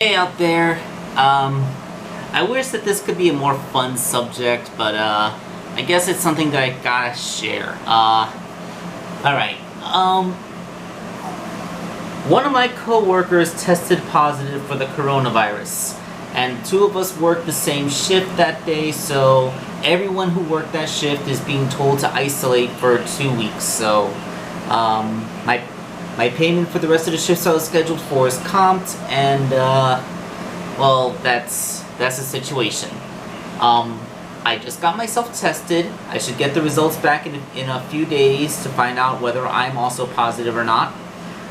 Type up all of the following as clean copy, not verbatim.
Hey out there. I wish that this could be a more fun subject, but I guess it's something that I gotta share. Alright. One of my coworkers tested positive for the coronavirus, and two of us worked the same shift that day, so everyone who worked that shift is being told to isolate for 2 weeks. So, my payment for the rest of the shifts I was scheduled for is comped, and well, that's the situation. I just got myself tested. I should get the results back in a few days to find out whether I'm also positive or not.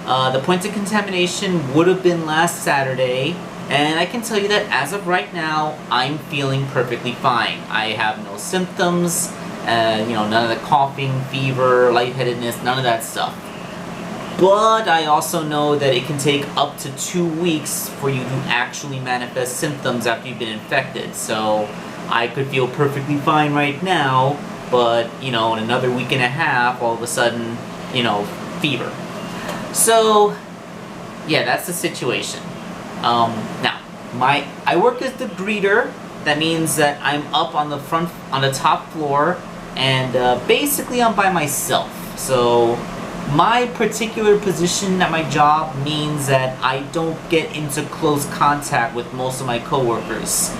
The point of contamination would have been last Saturday, and I can tell you that as of right now, I'm feeling perfectly fine. I have no symptoms, none of the coughing, fever, lightheadedness, none of that stuff. But I also know that it can take up to 2 weeks for you to actually manifest symptoms after you've been infected. So I could feel perfectly fine right now, but, in another week and a half, all of a sudden, fever. So, yeah, that's the situation. Now, I work as the greeter. That means that I'm up on the top floor, and basically I'm by myself. So my particular position at my job means that I don't get into close contact with most of my coworkers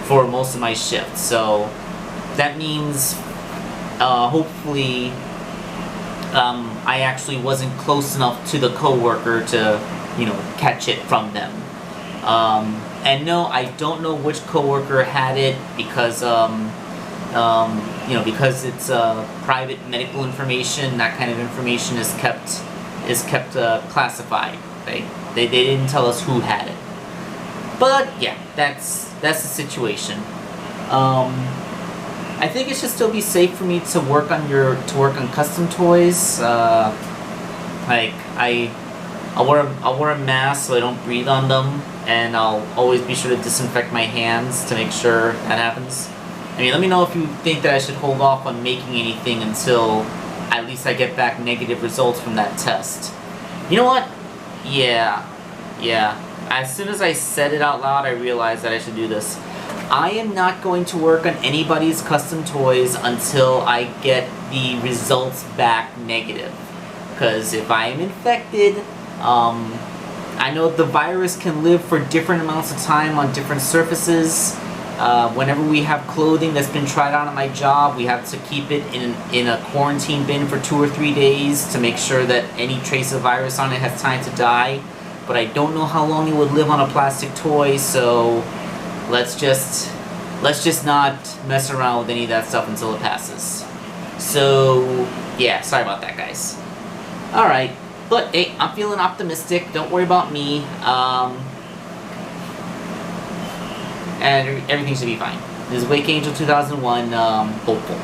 for most of my shifts. So that means, hopefully, I actually wasn't close enough to the coworker to, catch it from them. And no, I don't know which coworker had it because, because it's private medical information. That kind of information is kept classified. They didn't tell us who had it. But yeah, that's the situation. I think it should still be safe for me to work on custom toys. I'll wear a mask so I don't breathe on them, and I'll always be sure to disinfect my hands to make sure that happens. Let me know if you think that I should hold off on making anything until at least I get back negative results from that test. You know what? Yeah. As soon as I said it out loud, I realized that I should do this. I am not going to work on anybody's custom toys until I get the results back negative. Because if I am infected, I know the virus can live for different amounts of time on different surfaces. Whenever we have clothing that's been tried on at my job, we have to keep it in a quarantine bin for 2 or 3 days to make sure that any trace of virus on it has time to die. But I don't know how long it would live on a plastic toy, so let's just not mess around with any of that stuff until it passes. So yeah, sorry about that, guys. Alright, but hey, I'm feeling optimistic. Don't worry about me. And everything should be fine. This is Wake Angel 2001, hopeful.